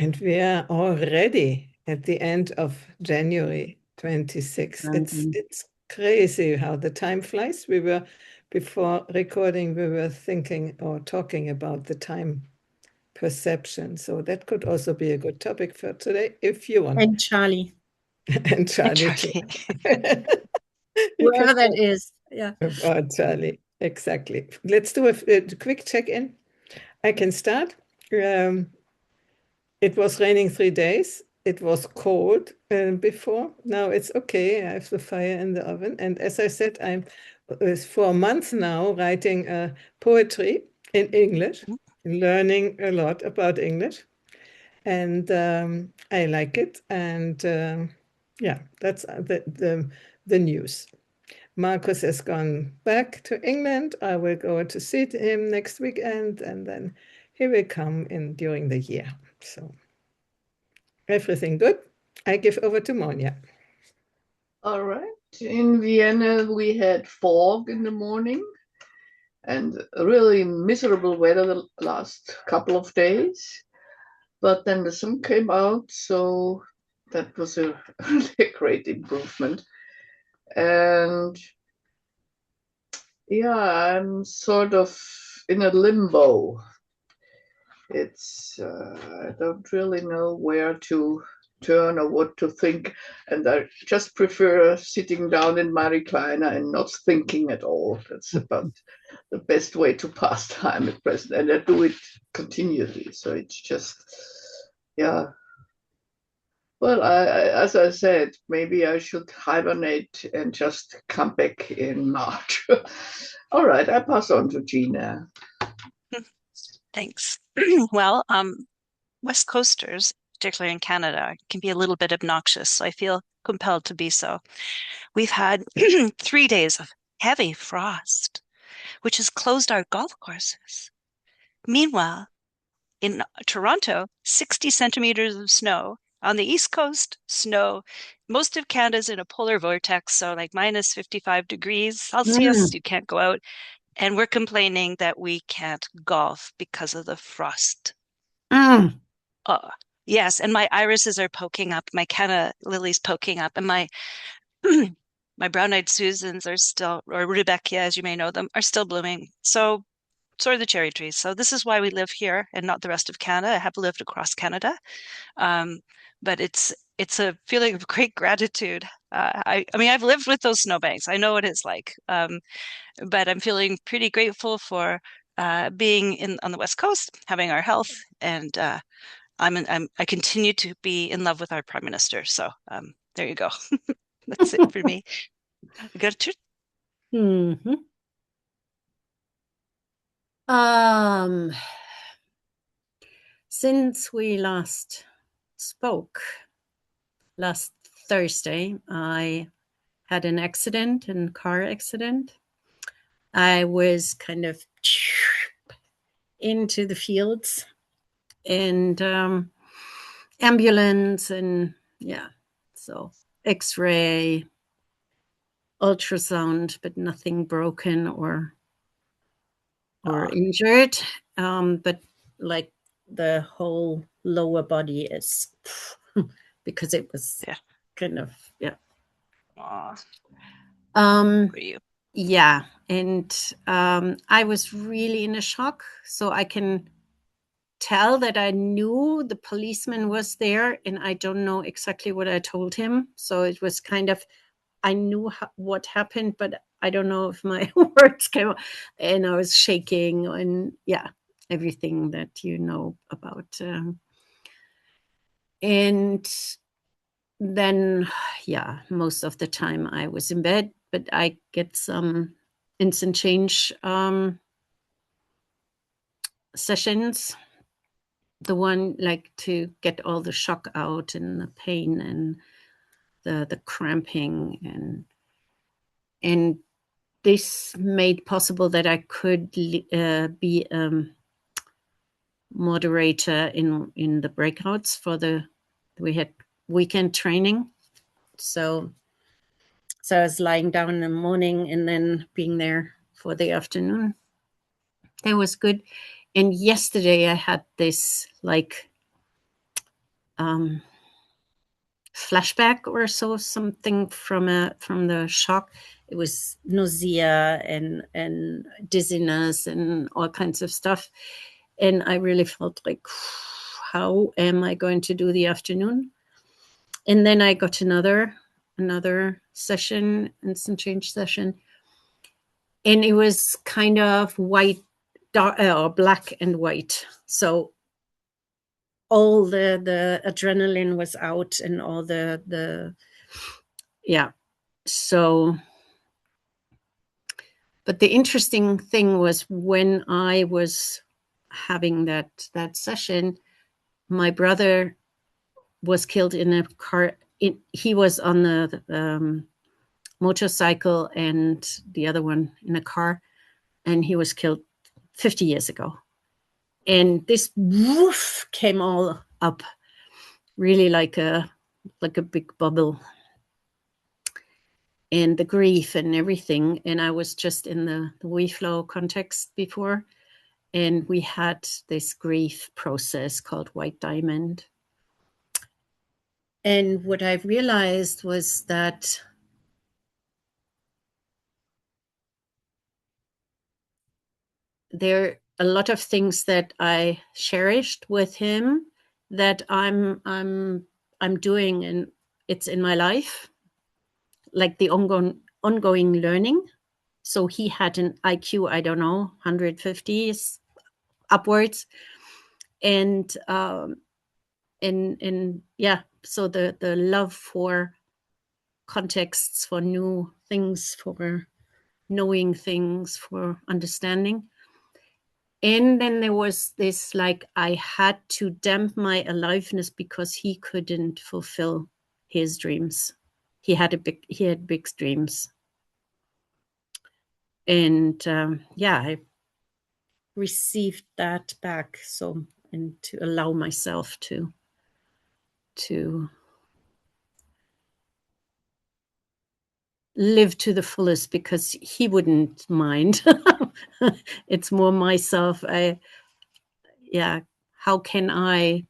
And we are already at the end of January 26. It's crazy how the time flies. Before recording, we were thinking or talking about the time perception. So that could also be a good topic for today, if you want. And Charlie. And Charlie too. Whoever that is. Yeah. Charlie, exactly. Let's do a quick check-in. I can start. It was raining 3 days. It was cold before. Now it's okay. I have the fire in the oven. And as I said, I'm for a month now writing poetry in English, learning a lot about English. And I like it. And yeah, that's the news. Marcus has gone back to England. I will go to see him next weekend, and then he will come in during the year. So everything good. I give over to Monia. All right. In Vienna, we had fog in the morning and really miserable weather the last couple of days. But then the sun came out, so that was a really great improvement. And yeah, I'm sort of in a limbo. I don't really know where to turn or what to think, and I just prefer sitting down in my recliner and not thinking at all. That's about the best way to pass time at present, and I do it continually. So it's just, yeah. Well, as I said, maybe I should hibernate and just come back in March. All right, I pass on to Gina. Thanks. Well, West Coasters, particularly in Canada, can be a little bit obnoxious, so I feel compelled to be so. We've had 3 days of heavy frost, which has closed our golf courses. Meanwhile, in Toronto, 60 centimeters of snow. On the East Coast, snow. Most of Canada's in a polar vortex, so like minus 55 degrees Celsius, you can't go out. And we're complaining that we can't golf because of the frost. Yes, and my irises are poking up, my canna lilies poking up, and my my brown-eyed Susans are still, or Rudbeckia, as you may know them, are still blooming. So are the cherry trees. So this is why we live here and not the rest of Canada. I have lived across Canada, but it's a feeling of great gratitude. I mean, I've lived with those snowbanks. I know what it's like, but I'm feeling pretty grateful for being on the West Coast, having our health, and I continue to be in love with our Prime Minister. So there you go. That's it for me. Gertrude? Since we last spoke last Thursday, I had an accident, a car accident. I was kind of into the fields and ambulance and so X-ray, ultrasound, but nothing broken or injured. But like the whole lower body is because it was kind of For you. Yeah, and I was really in a shock. So I can tell that I knew the policeman was there, and I don't know exactly what I told him. So it was kind of, I knew what happened, but I don't know if my words came out. And I was shaking and everything that you know about. And then, most of the time I was in bed, but I get some instant change sessions. The one like to get all the shock out and the pain and the cramping and this made possible that I could be moderator in the breakouts we had weekend training. So I was lying down in the morning and then being there for the afternoon. That was good. And yesterday I had this like flashback or so, something from the shock. It was nausea and dizziness and all kinds of stuff. And I really felt like, how am I going to do the afternoon? And then I got another session, instant change session. And it was kind of white, dark, or black and white. So all the adrenaline was out and all the yeah. So, but the interesting thing was when I was having that session, my brother was killed in a car. He was on the motorcycle and the other one in a car, and he was killed 50 years ago. And this woof came all up, really like a big bubble, and the grief and everything. And I was just in the WeFlow context before, and we had this grief process called White Diamond. And what I realized was that there are a lot of things that I cherished with him that I'm doing, and it's in my life, like the ongoing learning. So he had an IQ, I don't know, 150s upwards, and yeah. So the love for contexts, for new things, for knowing things, for understanding. And then there was this, like, I had to damp my aliveness because he couldn't fulfill his dreams. He had big dreams. And yeah, I received that back. So, and to allow myself to live to the fullest, because he wouldn't mind. It's more myself. How can I,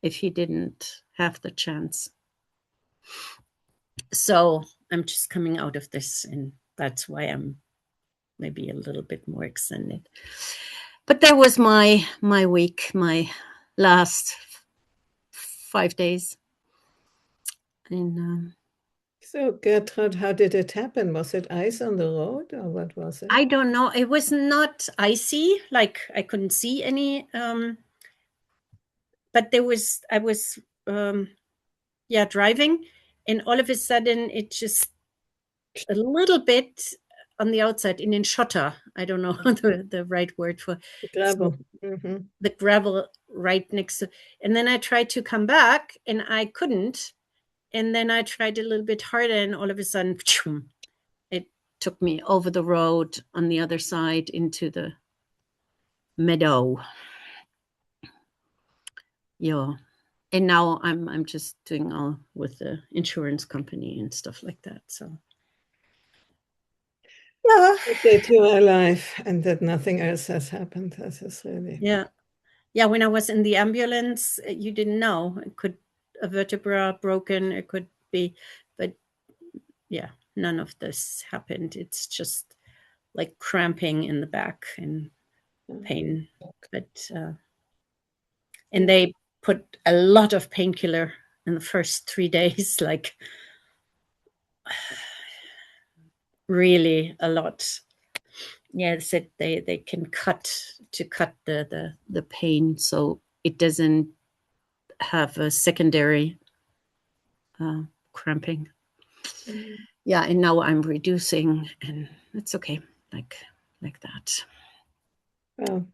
if he didn't have the chance? So I'm just coming out of this, and that's why I'm maybe a little bit more extended. But that was my week, my last 5 days. And so Gertrud, how did it happen? Was it ice on the road, or what was it? I don't know. It was not icy, like I couldn't see any, but I was driving, and all of a sudden it just a little bit on the outside in Schotter. I don't know the right word for the gravel. So the gravel right next to, and then I tried to come back and I couldn't. And then I tried a little bit harder, and all of a sudden, it took me over the road on the other side into the meadow. Yeah. And now I'm just doing all with the insurance company and stuff like that. So yeah, that you are alive and that nothing else has happened. That is really, yeah. When I was in the ambulance, you didn't know. It could a vertebra broken. It could be, but yeah, none of this happened. It's just like cramping in the back and pain. But and they put a lot of painkiller in the first 3 days, like really a lot. Yeah, they said they can cut the pain so it doesn't have a secondary cramping. Yeah, and now I'm reducing, and it's okay, like that. well,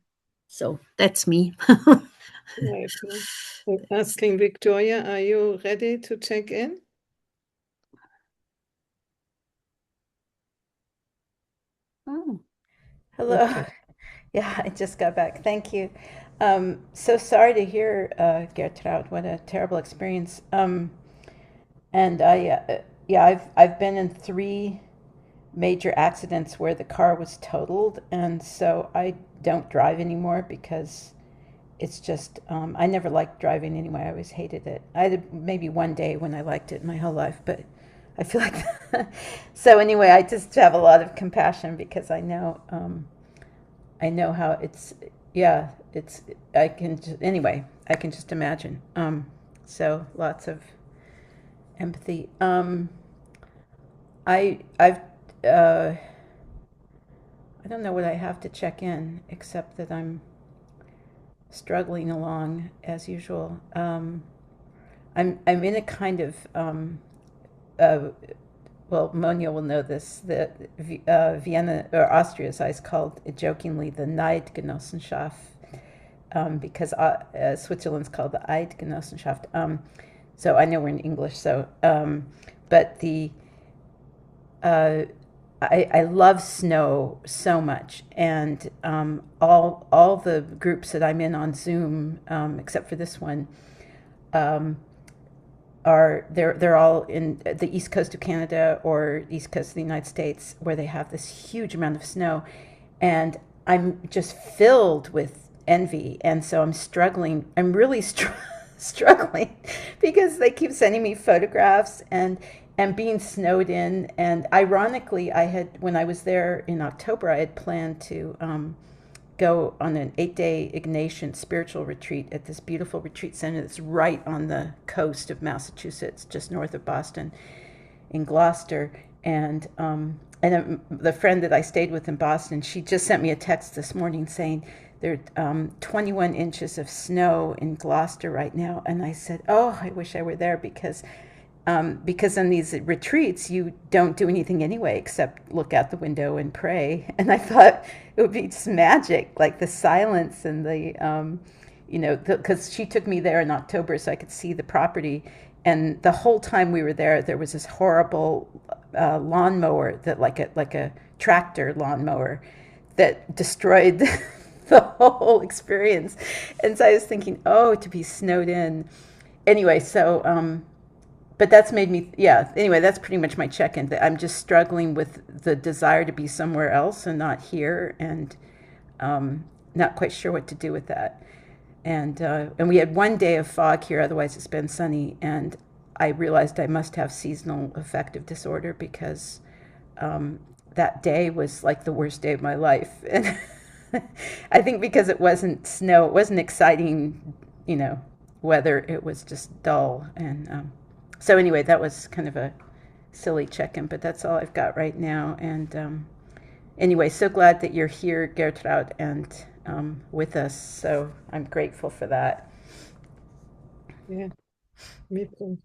so that's me. Right. I'm asking Victoria, are you ready to check in? Oh, hello. Okay. Yeah, I just got back. Thank you. So sorry to hear, Gertrude. What a terrible experience. And I've been in 3 major accidents where the car was totaled, and so I don't drive anymore because it's just, I never liked driving anyway. I always hated it. I had maybe one day when I liked it my whole life, but I feel like so anyway, I just have a lot of compassion because I know how it's, yeah, it's, anyway, I can just imagine. So lots of empathy. I've, I don't know what I have to check in except that I'm struggling along as usual. I'm in a kind of, uh, well, Monia will know this, that Vienna, or Austria, as I called it jokingly, the Neidgenossenschaft, because Switzerland's called the Eidgenossenschaft. So I know we're in English, so, but I love snow so much, and all the groups that I'm in on Zoom, except for this one, they're all in the east coast of Canada or east coast of the United States, where they have this huge amount of snow, and I'm just filled with envy, and so I'm struggling. I'm really struggling because they keep sending me photographs and being snowed in. And ironically, when I was there in October, I had planned to go on an 8-day Ignatian spiritual retreat at this beautiful retreat center that's right on the coast of Massachusetts, just north of Boston, in Gloucester. And the friend that I stayed with in Boston, she just sent me a text this morning saying there are 21 inches of snow in Gloucester right now. And I said, oh, I wish I were there because on these retreats, you don't do anything anyway except look out the window and pray. And I thought it would be just magic, like the silence and because she took me there in October so I could see the property. And the whole time we were there, there was this horrible lawnmower that like a tractor lawnmower that destroyed the whole experience. And so I was thinking, oh, to be snowed in. Anyway, so but that's made me, yeah, anyway, that's pretty much my check-in. I'm just struggling with the desire to be somewhere else and not here, and not quite sure what to do with that. And we had one day of fog here, otherwise it's been sunny, and I realized I must have seasonal affective disorder because that day was like the worst day of my life. And I think because it wasn't snow, it wasn't exciting, weather, it was just dull. And so anyway, that was kind of a silly check-in, but that's all I've got right now. And anyway, so glad that you're here, Gertrude, and with us. So I'm grateful for that. Yeah, me too.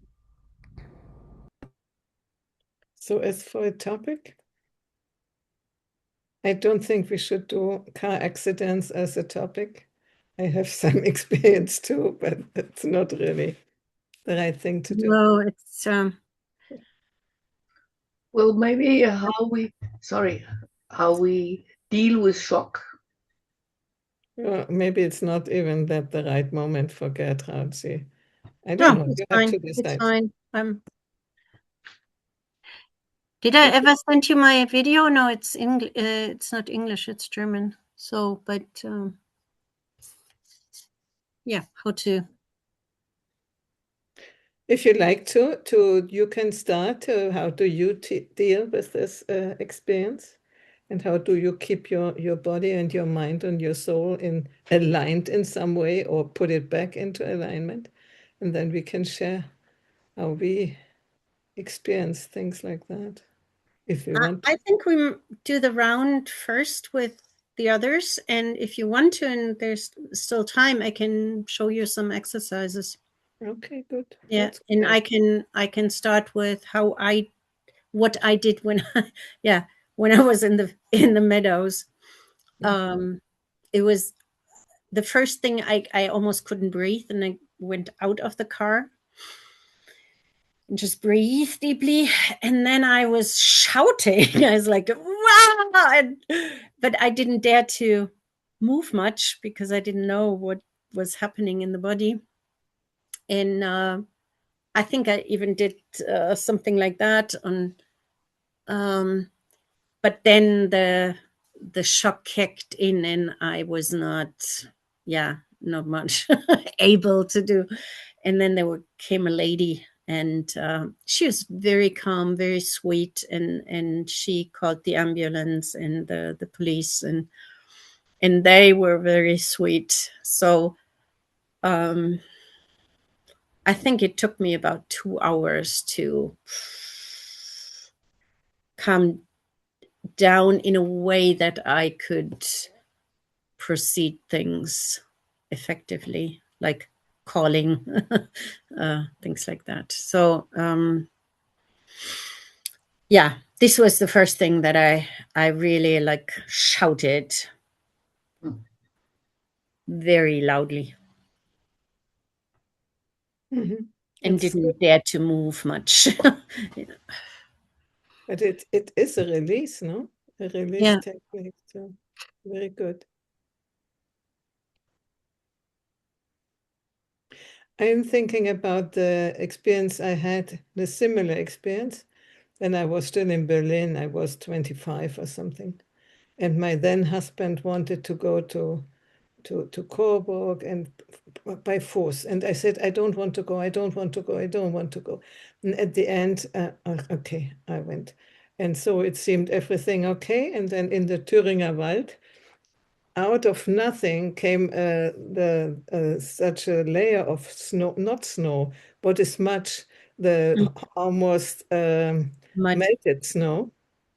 So as for a topic, I don't think we should do car accidents as a topic. I have some experience too, but it's not really the right thing to do. No, it's Well, maybe how we deal with shock. Maybe it's not even that the right moment for Gertrude. See, I don't know. it's You have fine. to decide. It's fine. Did I ever send you my video? No, it's it's not English. It's German. So, but yeah, how to. If you like to you can start. How do you deal with this experience, and how do you keep your body and your mind and your soul aligned in some way, or put it back into alignment, and then we can share how we experience things like that. If you want. I think we do the round first with the others, and if you want to, and there's still time, I can show you some exercises. Okay, good. Yeah, That's and great. I can start with what I did when when I was in the meadows. It was the first thing I almost couldn't breathe, and I went out of the car and just breathe deeply. And then I was shouting. I was like, wow! But I didn't dare to move much because I didn't know what was happening in the body. And I think I even did something like that on. But then the shock kicked in, and I was not. Yeah, not much able to do. And then came a lady, and she was very calm, very sweet, and she called the ambulance and the police, and they were very sweet. So I think it took me about 2 hours to calm down in a way that I could proceed things effectively, like calling, things like that. So yeah, this was the first thing that I really like shouted very loudly. Mm-hmm. And That's didn't good. dare to move much. But it is a release, no? A release Yeah. technique. So very good. I'm thinking about the experience I had, the similar experience when I was still in Berlin. I was 25 or something. And my then husband wanted to go to Coburg and by force. And I said, I don't want to go, I don't want to go, I don't want to go. And at the end, okay, I went. And so it seemed everything okay. And then in the Thüringer Wald, out of nothing came such a layer of snow, not snow, what is much, the almost Mud. melted snow.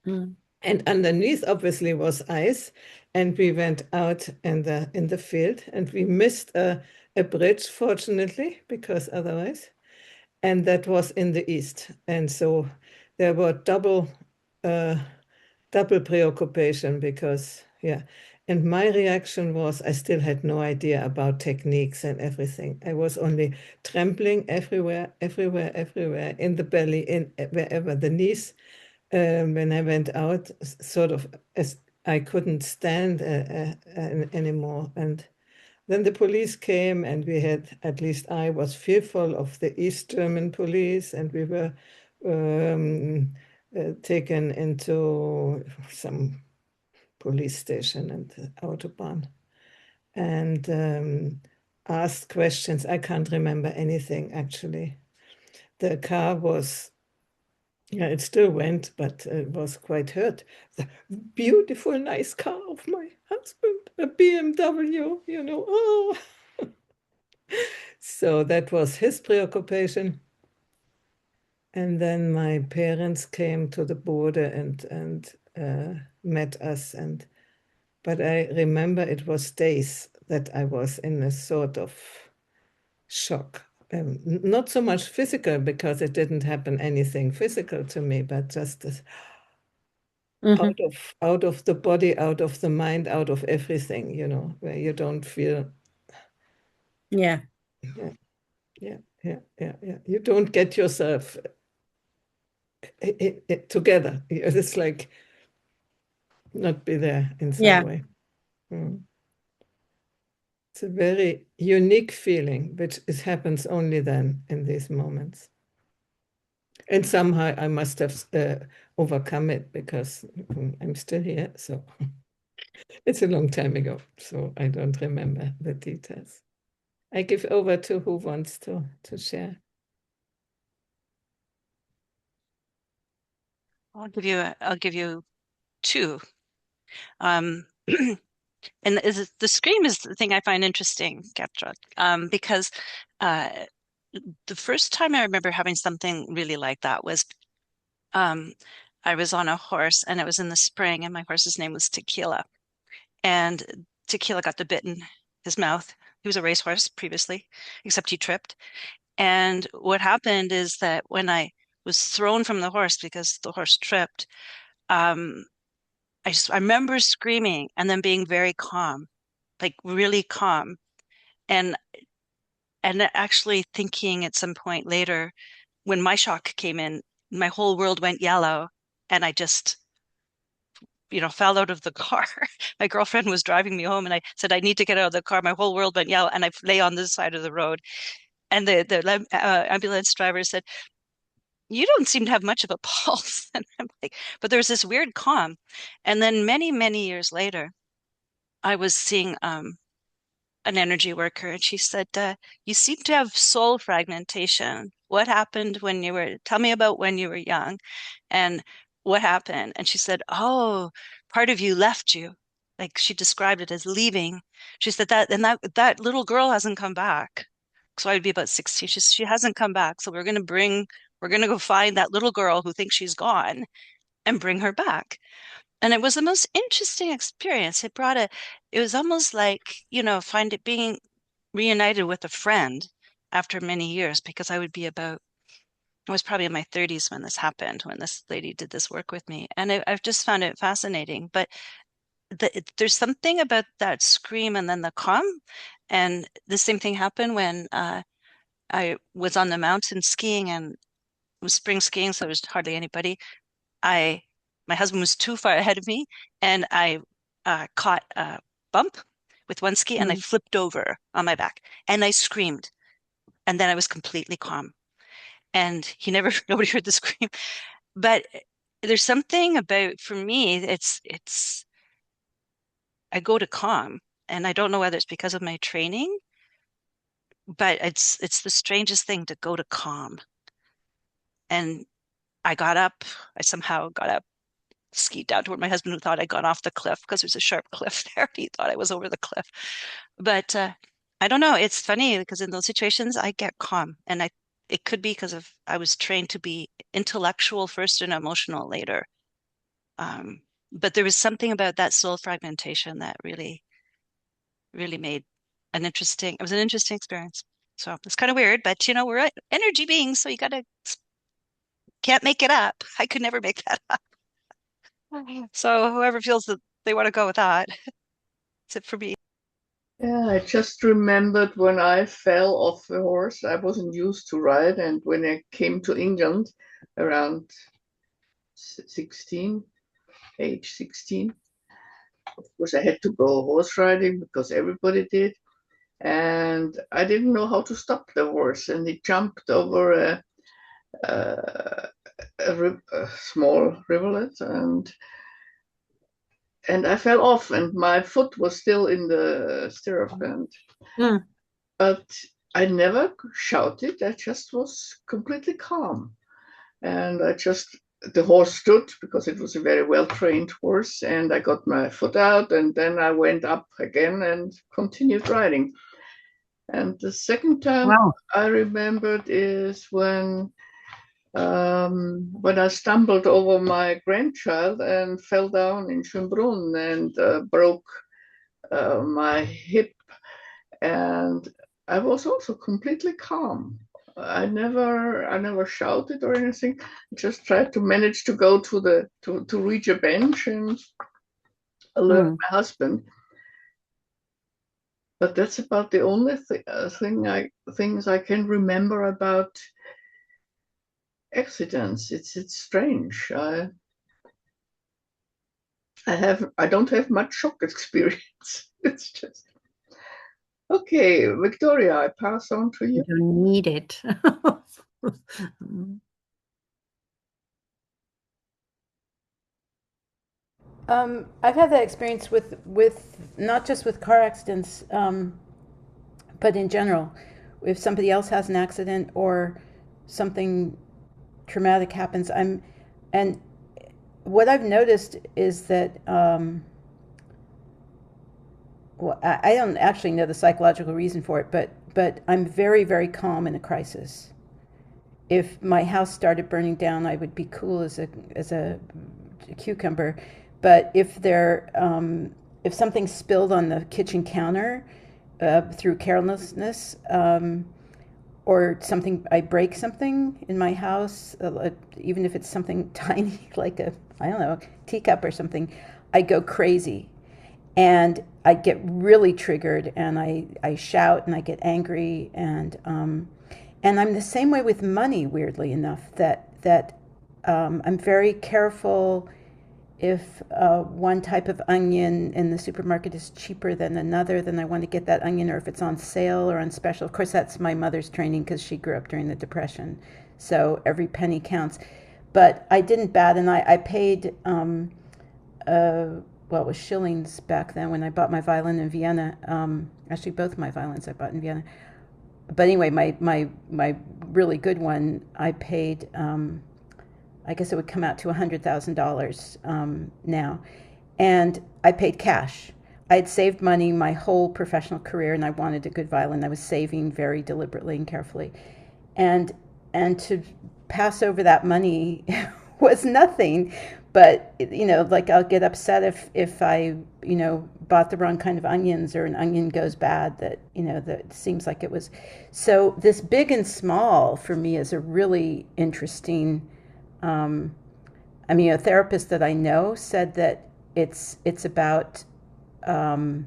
Mm. And underneath, obviously, was ice. And we went out in the field, and we missed a bridge, fortunately, because otherwise. And that was in the east. And so there were double preoccupation because, yeah. And my reaction was I still had no idea about techniques and everything. I was only trembling everywhere, everywhere, everywhere, in the belly, in wherever, the knees. When I went out, sort of as I couldn't stand anymore. And then the police came, and we had, at least I was fearful of the East German police, and we were taken into some police station and the Autobahn and asked questions. I can't remember anything, actually. The car was, yeah, it still went, but it was quite hurt. The beautiful, nice car of my husband, a BMW, Oh. So that was his preoccupation. And then my parents came to the border and met us. But I remember it was days that I was in a sort of shock. Not so much physical, because it didn't happen anything physical to me, but just this out of the body, out of the mind, out of everything, where you don't feel. Yeah. Yeah. You don't get yourself together. It's like not be there in some way. It's a very unique feeling, which happens only then in these moments. And somehow I must have overcome it, because I'm still here. So it's a long time ago, so I don't remember the details. I give over to who wants to share. I'll give you two. And the scream is the thing I find interesting, Gertrude, because the first time I remember having something really like that was I was on a horse, and it was in the spring, and my horse's name was Tequila. And Tequila got the bit in his mouth. He was a racehorse previously, except he tripped. And what happened is that when I was thrown from the horse because the horse tripped, I remember screaming and then being very calm, like really calm. And actually thinking at some point later, when my shock came in, my whole world went yellow, and I just, fell out of the car. My girlfriend was driving me home, and I said, I need to get out of the car. My whole world went yellow, and I lay on the side of the road. And the ambulance driver said, you don't seem to have much of a pulse. And I'm like, but there's this weird calm. And then many, many years later, I was seeing an energy worker, and she said, you seem to have soul fragmentation. What happened when you were, tell me about when you were young and what happened? And she said, oh, part of you left you. Like she described it as leaving. She said that little girl hasn't come back. So I would be about 16. She hasn't come back. So we're going to go find that little girl who thinks she's gone and bring her back. And it was the most interesting experience. It was almost like, being reunited with a friend after many years, because I was probably in my 30s when this happened, when this lady did this work with me. And I've just found it fascinating. But there's something about that scream and then the calm. And the same thing happened when I was on the mountain skiing, and it was spring skiing, so there was hardly anybody. My husband was too far ahead of me, and I caught a bump with one ski, and I flipped over on my back, and I screamed, and then I was completely calm. And nobody heard the scream. But there's something about, for me, I go to calm, and I don't know whether it's because of my training, but it's the strangest thing to go to calm. And I somehow got up, skied down to where my husband thought I'd gone off the cliff, because there's a sharp cliff there. He thought I was over the cliff. But I don't know. It's funny because in those situations I get calm, and it could be because I was trained to be intellectual first and emotional later. But there was something about that soul fragmentation that really, really made it was an interesting experience. So it's kind of weird, but we're energy beings, so can't make it up. I could never make that up. So whoever feels that they want to go with that, it's it for me. Yeah, I just remembered when I fell off the horse. I wasn't used to ride, and when I came to England around age 16, of course I had to go horse riding because everybody did. And I didn't know how to stop the horse, and he jumped over a small rivulet, and I fell off, and my foot was still in the stirrup band. But I never shouted. I just was completely calm, and the horse stood because it was a very well-trained horse, and I got my foot out, and then I went up again and continued riding. And the second time I remembered is when I stumbled over my grandchild and fell down in Schönbrunn and broke my hip. And I was also completely calm. I never shouted or anything. I just tried to manage to go to reach a bench and alert my husband. But that's about the only things I can remember about accidents. It's strange. I don't have much shock experience. It's just okay. Victoria, I pass on to you. You don't need it. I've had that experience with not just with car accidents, but in general. If somebody else has an accident or something traumatic happens, and what I've noticed is that well, I don't actually know the psychological reason for it, but I'm very, very calm in a crisis. If my house started burning down, I would be cool as a cucumber. But if something spilled on the kitchen counter through carelessness, or I break something in my house, even if it's something tiny like a teacup or something, I go crazy, and I get really triggered, and I shout and I get angry, and I'm the same way with money. Weirdly enough, that I'm very careful. If one type of onion in the supermarket is cheaper than another, then I want to get that onion, or if it's on sale or on special. Of course, that's my mother's training because she grew up during the Depression. So every penny counts. But I didn't bat, and I paid well, it was shillings back then when I bought my violin in Vienna. Actually, both my violins I bought in Vienna. But anyway, my really good one, I paid, I guess it would come out to $100,000 now. And I paid cash. I had saved money my whole professional career, and I wanted a good violin. I was saving very deliberately and carefully. And to pass over that money was nothing. But, you know, like I'll get upset if I, you know, bought the wrong kind of onions, or an onion goes bad that, you know, that seems like it was. So this big and small for me is a really interesting, I mean, a therapist that I know said that it's about the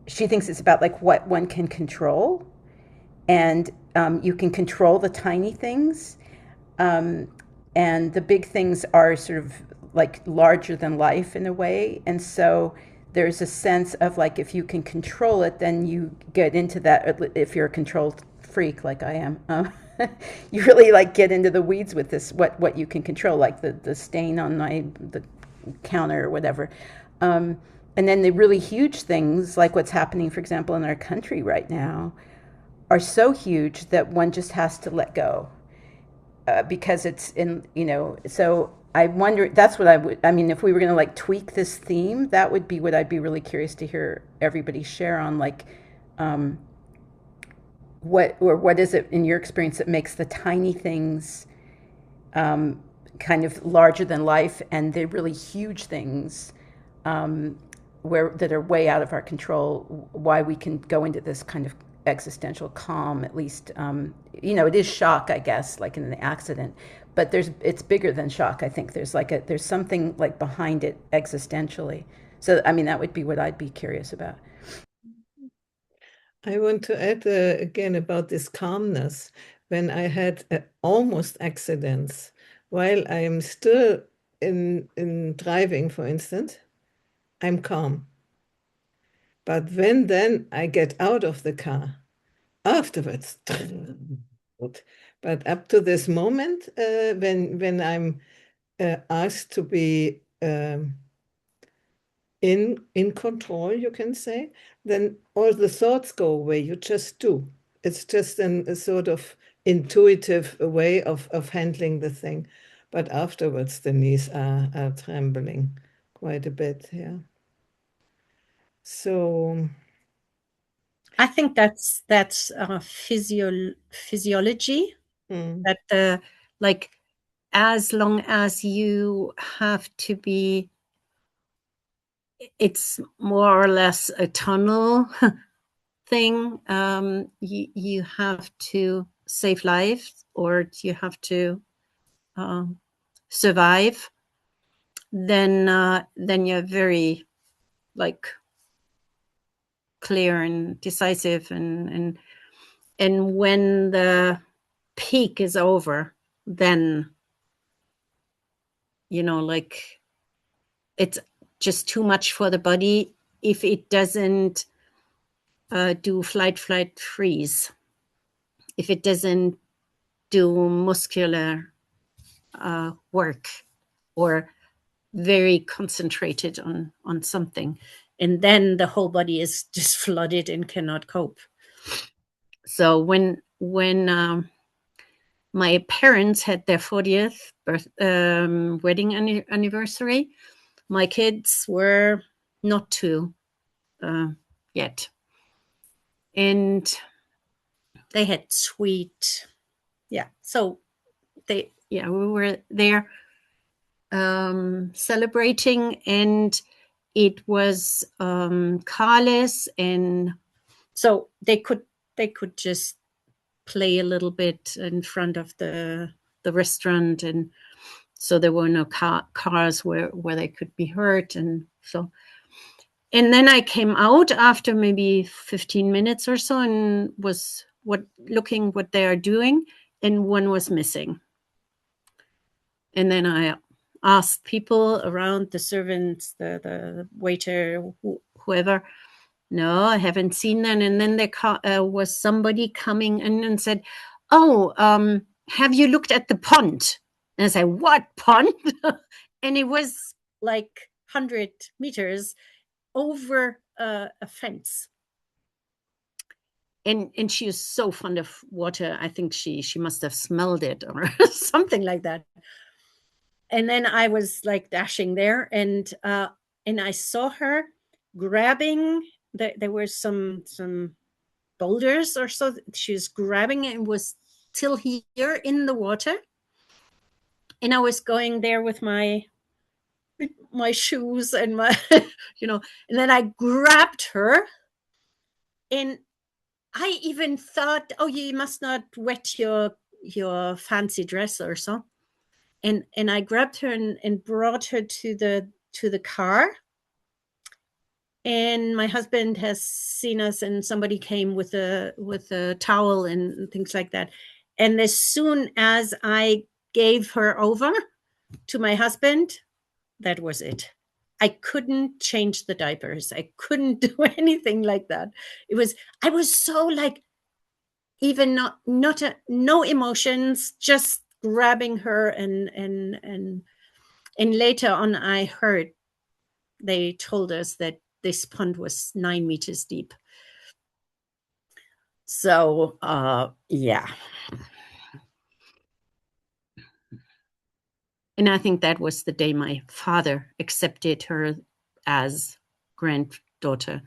she thinks it's about like what one can control, and you can control the tiny things, and the big things are sort of like larger than life in a way. And so there's a sense of like, if you can control it, then you get into that. If you're a control freak like I am, you really like get into the weeds with this, what you can control, like the stain on the counter or whatever. And then the really huge things, like what's happening, for example, in our country right now, are so huge that one just has to let go, because it's in, you know. So I wonder, that's what I mean, if we were going to like tweak this theme, that would be what I'd be really curious to hear everybody share on, like, what is it in your experience that makes the tiny things kind of larger than life, and the really huge things that are way out of our control, why we can go into this kind of existential calm, at least. You know, it is shock, I guess, like in an accident, but it's bigger than shock. I think there's something like behind it existentially. So, I mean, that would be what I'd be curious about. I want to add again about this calmness. When I had almost accidents, while I am still in driving, for instance, I'm calm. But when then I get out of the car, afterwards, but up to this moment, when I'm asked to be in control, you can say, then all the thoughts go away. You just do. It's just a sort of intuitive way of handling the thing. But afterwards, the knees are trembling quite a bit. Yeah. So I think that's physiology. That like, as long as you have to be, it's more or less a tunnel thing. You have to save lives, or you have to survive. Then you're very like clear and decisive, and when the peak is over, then, you know, like, it's just too much for the body if it doesn't do flight, freeze, if it doesn't do muscular work, or very concentrated on something, and then the whole body is just flooded and cannot cope. So when my parents had their 40th wedding anniversary, my kids were not two yet, and they had sweet, so we were there celebrating, and it was Carles, and so they could just play a little bit in front of the restaurant, and so there were no cars where they could be hurt. And then I came out after maybe 15 minutes or so, and was looking what they are doing, and one was missing. And then I asked people around, the servants, the waiter, whoever, no, I haven't seen them. And then there was somebody coming in and said, oh, have you looked at the pond? And I said, what pond? and it was like 100 meters over a fence. And she is so fond of water. I think she must have smelled it or something like that. And then I was like dashing there, and I saw her grabbing. There were some boulders or so. She was grabbing it and was till here in the water. And I was going there with my shoes and my, and then I grabbed her, and I even thought, oh, you must not wet your fancy dress or so. And I grabbed her and brought her to the car. And my husband has seen us, and somebody came with a towel and things like that. And as soon as I gave her over to my husband, that was it. I couldn't change the diapers. I couldn't do anything like that. I was so like, even no emotions, just grabbing her, and later on I heard they told us that this pond was 9 meters deep. So yeah. And I think that was the day my father accepted her as granddaughter,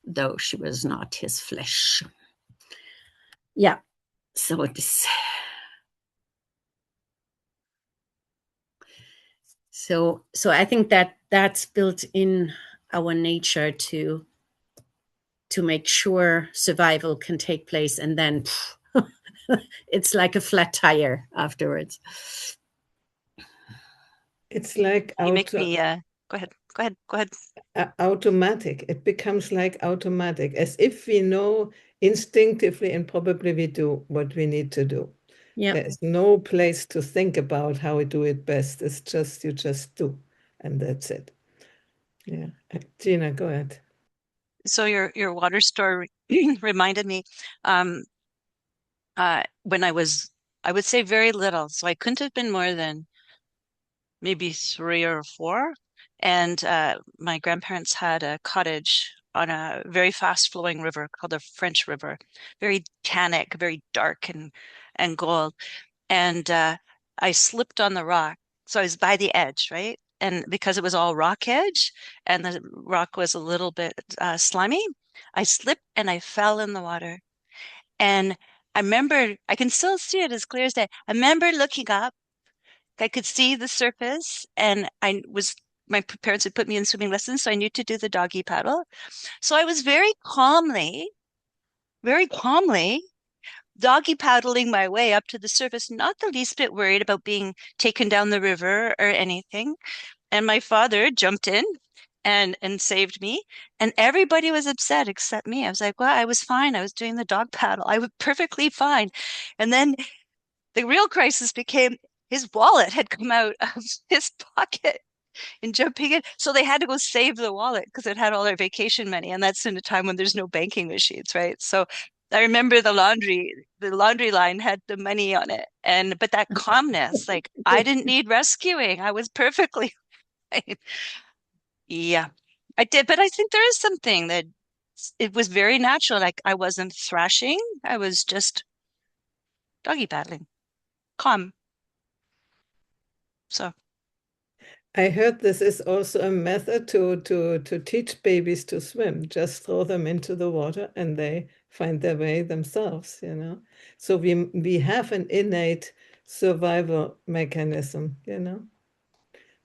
though she was not his flesh. Yeah. So it is. So I think that's built in our nature to make sure survival can take place, and then it's like a flat tire afterwards. It's like You make me go ahead. Automatic. It becomes like automatic, as if we know instinctively, and probably we do what we need to do. Yeah. There's no place to think about how we do it best. It's just, you just do, and that's it. Yeah. Gina, go ahead. So your water story reminded me when I would say very little, so I couldn't have been more than maybe 3 or 4. And my grandparents had a cottage on a very fast flowing river called the French River, very tannic, very dark and gold. And I slipped on the rock. So I was by the edge, right? And because it was all rock edge and the rock was a little bit slimy, I slipped and I fell in the water. And I remember, I can still see it as clear as day. I remember looking up. I could see the surface, and my parents had put me in swimming lessons, so I knew to do the doggy paddle. So I was very calmly doggy paddling my way up to the surface, not the least bit worried about being taken down the river or anything. And my father jumped in and saved me, and everybody was upset except me. I was like, well, I was fine. I was doing the dog paddle. I was perfectly fine. And then the real crisis became his wallet had come out of his pocket in jumping in. So they had to go save the wallet because it had all their vacation money. And that's in a time when there's no banking machines, right? So I remember the laundry line had the money on it. But that calmness, like I didn't need rescuing. I was perfectly fine. Yeah, I did. But I think there is something that it was very natural. Like I wasn't thrashing. I was just doggy paddling, calm. So I heard this is also a method to teach babies to swim. Just throw them into the water and they find their way themselves, So we have an innate survival mechanism,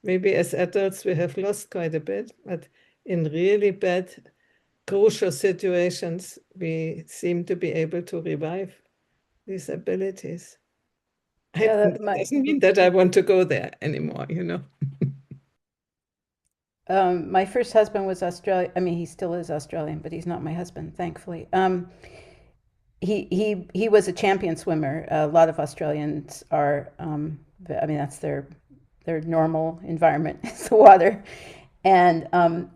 Maybe as adults we have lost quite a bit, but in really bad, crucial situations, we seem to be able to revive these abilities. It doesn't mean that I want to go there anymore, My first husband was Australian. I mean, he still is Australian, but he's not my husband, thankfully. He was a champion swimmer. A lot of Australians are. I mean, that's their normal environment is the water. And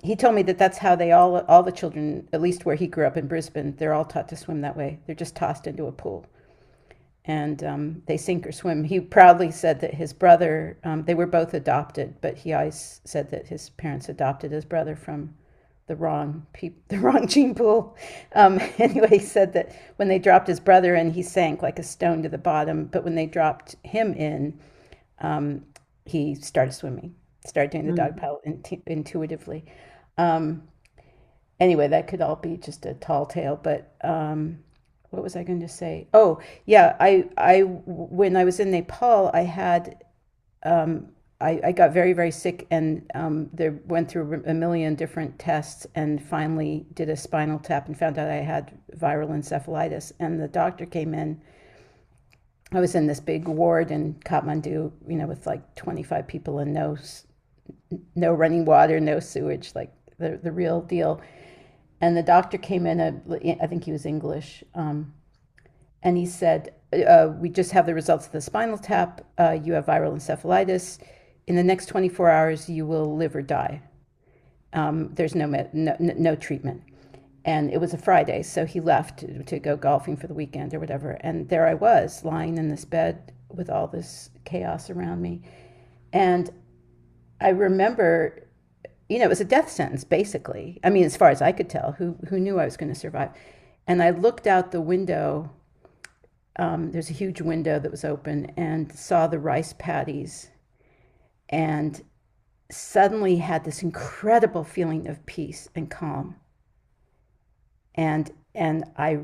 he told me that that's how they all the children, at least where he grew up in Brisbane, they're all taught to swim that way. They're just tossed into a pool. and they sink or swim. He proudly said that his brother, they were both adopted, but he always said that his parents adopted his brother from the wrong gene pool. Anyway, he said that when they dropped his brother in, he sank like a stone to the bottom. But when they dropped him in, he started swimming, started doing the dog paddle intuitively. Anyway, that could all be just a tall tale. But what was I going to say? Oh, yeah, when I was in Nepal, I had I got very, very sick, and they went through a million different tests and finally did a spinal tap and found out I had viral encephalitis. And the doctor came in. I was in this big ward in Kathmandu, with like 25 people and no running water, no sewage, like the real deal. And the doctor came in, I think he was English, and he said, we just have the results of the spinal tap. You have viral encephalitis. In the next 24 hours, you will live or die. There's no treatment. And it was a Friday, so he left to go golfing for the weekend or whatever. And there I was, lying in this bed with all this chaos around me. And I remember, it was a death sentence, basically. I mean, as far as I could tell, who knew I was going to survive? And I looked out the window. There's a huge window that was open, and saw the rice paddies, and suddenly had this incredible feeling of peace and calm. And I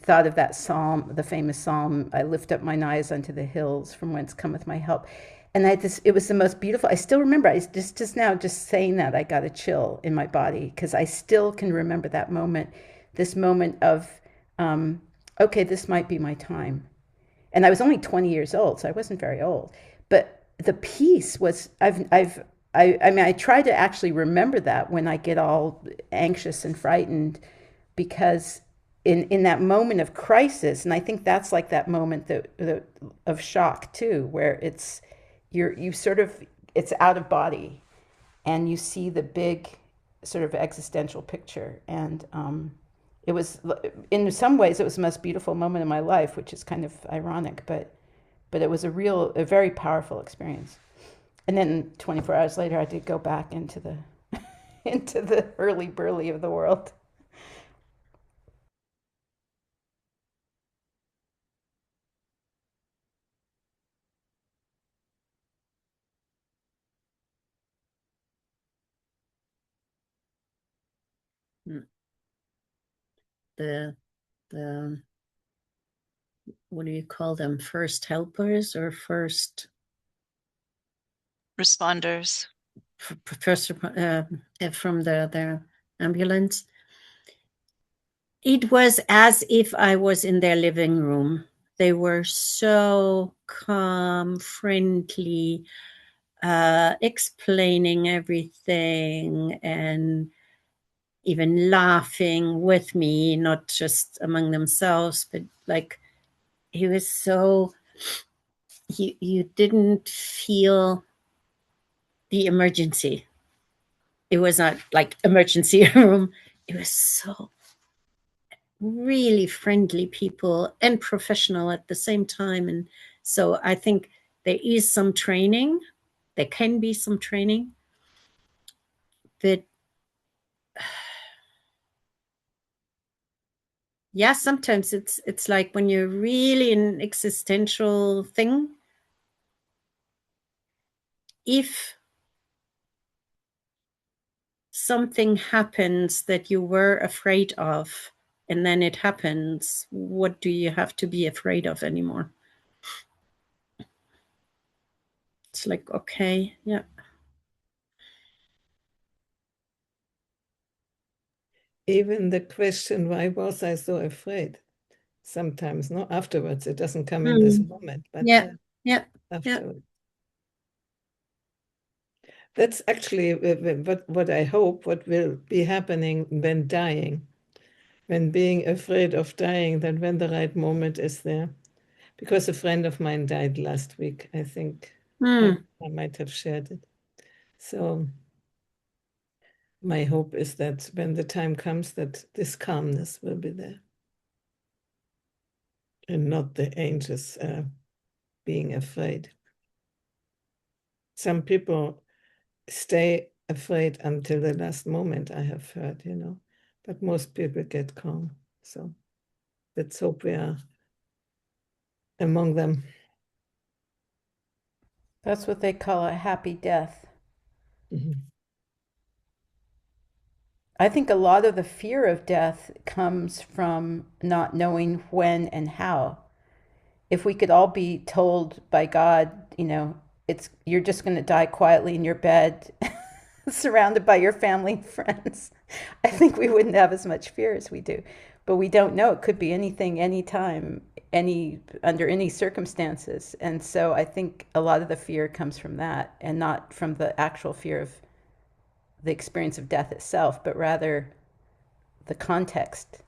thought of that psalm, the famous psalm, I lift up mine eyes unto the hills from whence cometh my help. And it was the most beautiful. I still remember, I just now, just saying that, I got a chill in my body, because I still can remember that moment, this moment of, okay, this might be my time. And I was only 20 years old, so I wasn't very old. But the peace was, I mean, I try to actually remember that when I get all anxious and frightened, because in that moment of crisis, and I think that's like that moment of shock too, where it's out of body, and you see the big sort of existential picture. And it was, in some ways, it was the most beautiful moment of my life, which is kind of ironic, but it was a very powerful experience. And then 24 hours later, I did go back into the into the hurly burly of the world. The what do you call them? First helpers or first Responders. First from the ambulance. It was as if I was in their living room. They were so calm, friendly, explaining everything, and even laughing with me, not just among themselves, but like, he was so, you didn't feel the emergency. It was not like emergency room. It was so really friendly people and professional at the same time. And so I think there is some training. There can be some training. But yeah, sometimes it's like when you're really in an existential thing, if something happens that you were afraid of, and then it happens, what do you have to be afraid of anymore? It's like, okay, yeah. Even the question, why was I so afraid? Sometimes, no, afterwards, it doesn't come in this moment, but yeah, afterwards. That's actually what I hope, what will be happening when dying, when being afraid of dying, that when the right moment is there. Because a friend of mine died last week, I think. I might have shared it. So my hope is that when the time comes, that this calmness will be there. and not the angels being afraid. Some people stay afraid until the last moment, I have heard, but most people get calm. So let's hope we are among them. That's what they call a happy death. Mhm. I think a lot of the fear of death comes from not knowing when and how. If we could all be told by God, you're just going to die quietly in your bed, surrounded by your family and friends, I think we wouldn't have as much fear as we do. But we don't know. It could be anything, anytime, under any circumstances. And so I think a lot of the fear comes from that, and not from the actual fear of the experience of death itself, but rather the context.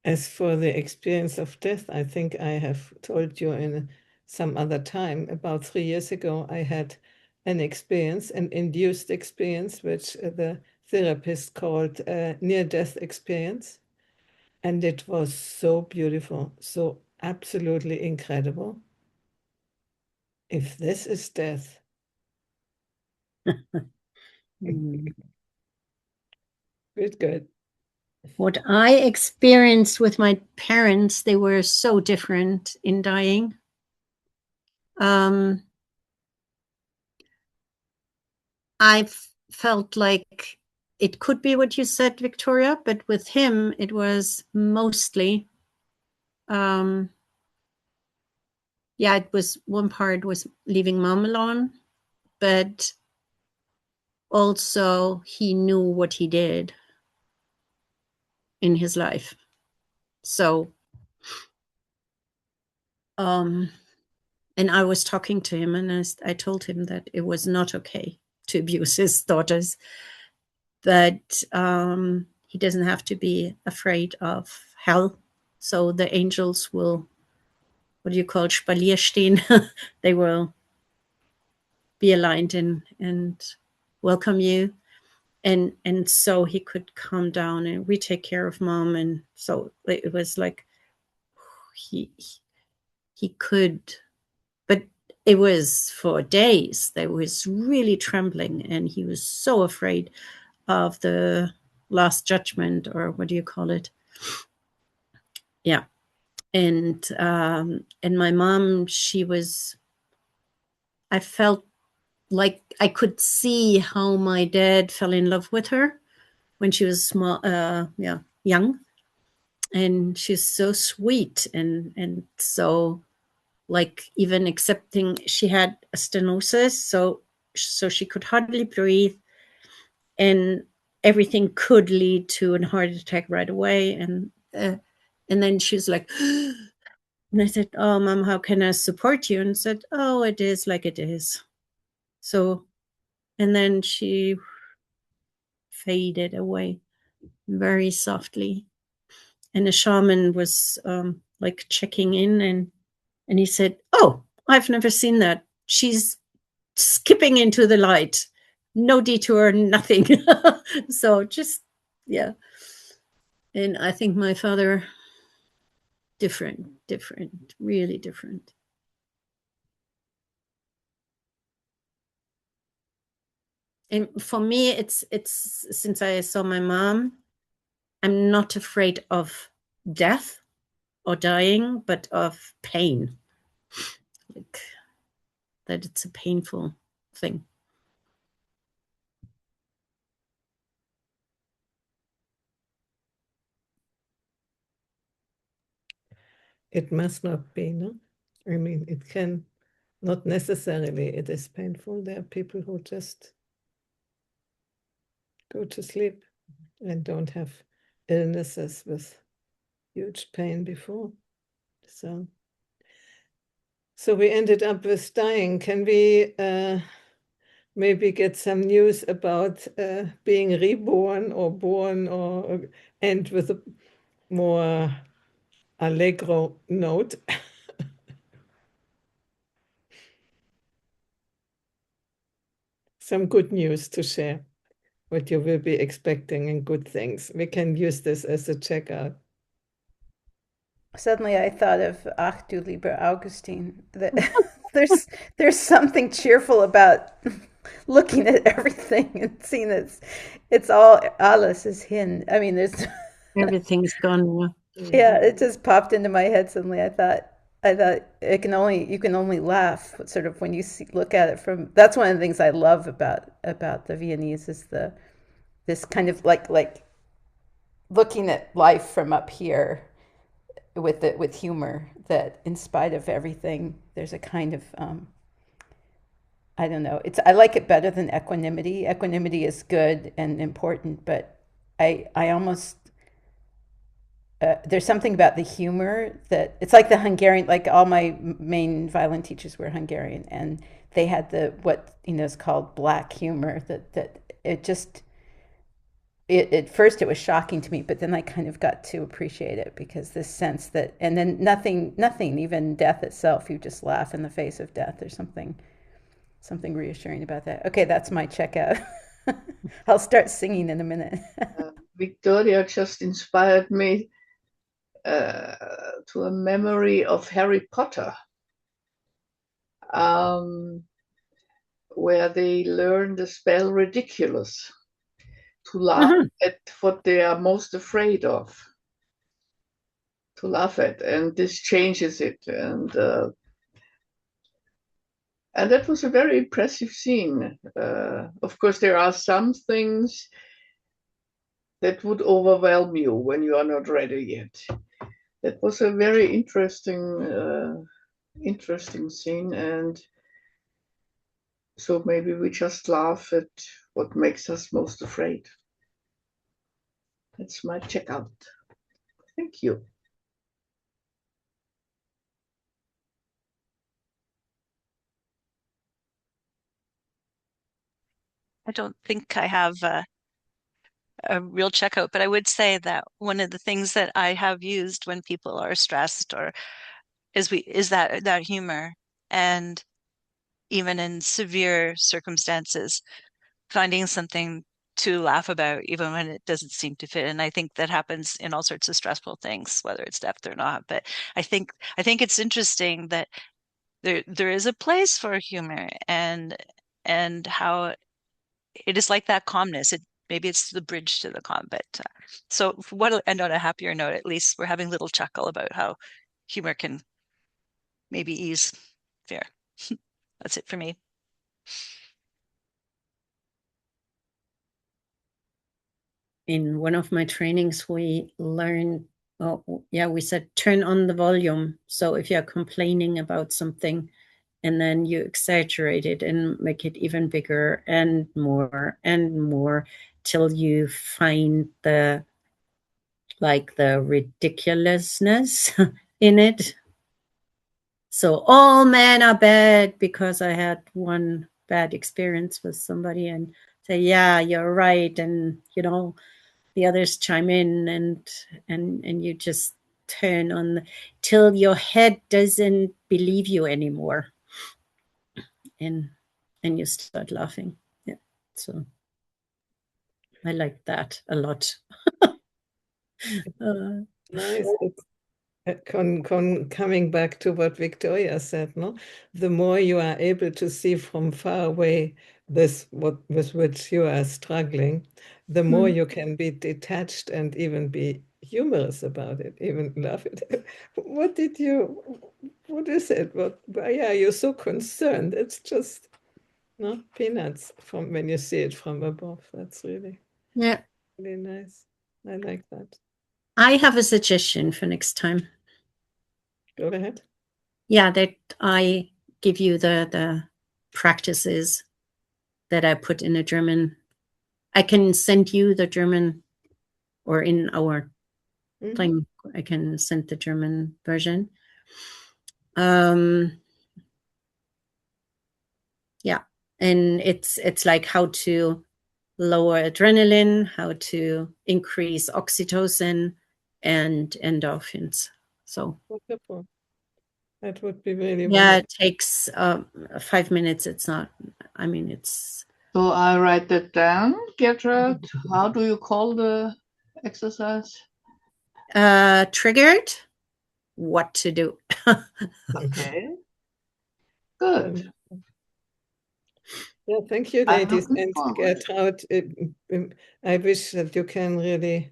As for the experience of death, I think I have told you in some other time. About 3 years ago, I had an induced experience, which the therapist called near-death experience. And it was so beautiful, so absolutely incredible. If this is death. Good. What I experienced with my parents, they were so different in dying. I felt like it could be what you said, Victoria, but with him, it was mostly, it was one part was leaving mom alone, but also he knew what he did in his life. So, and I was talking to him, and I told him that it was not okay to abuse his daughters, but he doesn't have to be afraid of hell. So the angels will, what do you call, Spalier stehen? They will be aligned and welcome you. And so he could calm down, and we take care of mom. And so it was like he could, but it was for days. There was really trembling, and he was so afraid of the last judgment, or what do you call it? Yeah. And my mom, I felt like I could see how my dad fell in love with her when she was small, young. And she's so sweet and so, like, even accepting. She had a stenosis, so she could hardly breathe, and everything could lead to a heart attack right away. And then she's like, and I said, "Oh, Mom, how can I support you?" And said, "Oh, it is like it is." So, and then she faded away very softly. And the shaman was like checking in, and he said, "Oh, I've never seen that. She's skipping into the light. No detour, nothing." So just, yeah. And I think my father, different, really different. And for me, it's since I saw my mom, I'm not afraid of death or dying, but of pain. Like that it's a painful thing. It must not be, no? I mean, it can not necessarily, it is painful. There are people who just go to sleep and don't have illnesses with huge pain before. So we ended up with dying. Can we maybe get some news about being reborn or born, or end with a more allegro note? Some good news to share. what you will be expecting and good things. We can use this as a checkout. Suddenly I thought of Ach du lieber Augustine. That there's something cheerful about looking at everything and seeing that it's all alles is hin. I mean, there's Everything's gone. yeah, it just popped into my head suddenly. I thought you can only laugh sort of when you look at it from. That's one of the things I love about the Viennese is this kind of like looking at life from up here with humor, that in spite of everything there's a kind of I don't know, I like it better than equanimity. Equanimity is good and important, but I almost there's something about the humor that it's like the Hungarian, like all my main violin teachers were Hungarian, and they had what is called black humor, that it just at first it was shocking to me, but then I kind of got to appreciate it, because this sense that, and then nothing, even death itself, you just laugh in the face of death. There's something reassuring about that. Okay, that's my checkout. I'll start singing in a minute. Victoria just inspired me to a memory of Harry Potter, where they learn the spell Ridiculous, to laugh at what they are most afraid of, to laugh at, and this changes it. And that was a very impressive scene. Of course, there are some things that would overwhelm you when you are not ready yet. That was a very interesting scene, and so maybe we just laugh at what makes us most afraid. That's my checkout. Thank you. I don't think I have a real checkout, but I would say that one of the things that I have used when people are stressed or is that humor, and even in severe circumstances, finding something to laugh about, even when it doesn't seem to fit. And I think that happens in all sorts of stressful things, whether it's death or not. But I think it's interesting that there is a place for humor, and how it is like that calmness. Maybe it's the bridge to the calm. But so what end on a happier note, at least we're having a little chuckle about how humor can maybe ease fear. That's it for me. In one of my trainings, we learned, we said, turn on the volume. So if you're complaining about something, and then you exaggerate it and make it even bigger and more till you find the ridiculousness in it. So all men are bad, because I had one bad experience with somebody, and say, yeah, you're right. And, the others chime in, and you just turn on till your head doesn't believe you anymore. And you start laughing. Yeah. So I like that a lot. Nice. Coming back to what Victoria said, no? The more you are able to see from far away with which you are struggling, the more you can be detached and even be humorous about it, even laugh at it. What is it? Yeah, you're so concerned. It's just peanuts from when you see it from above. That's really nice. I like that. I have a suggestion for next time. Go ahead. Yeah, that I give you the practices that I put in a German. I can send you the German, or in our thing, I can send the German version. Yeah, and it's like how to lower adrenaline, how to increase oxytocin and endorphins. So wonderful. That would be really yeah, wonderful. it takes 5 minutes. It's not, I mean, it's So I write that down. Gertrude, how do you call the exercise? Triggered, what to do. Okay. Good. Yeah, thank you, I'm ladies. looking And forward. Gertrude, I wish that you can really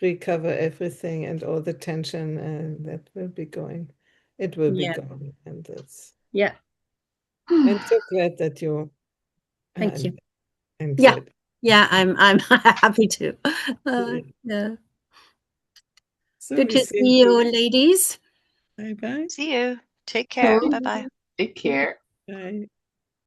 recover everything and all the tension that will be going. It will be Yeah. going, and that's. Yeah. I'm so glad that you Thank you. enjoyed. Yeah, I'm happy to. Yeah. So Good we to seem see you, to. ladies. Bye bye. See you. Take care. So, Bye bye. take care. Bye.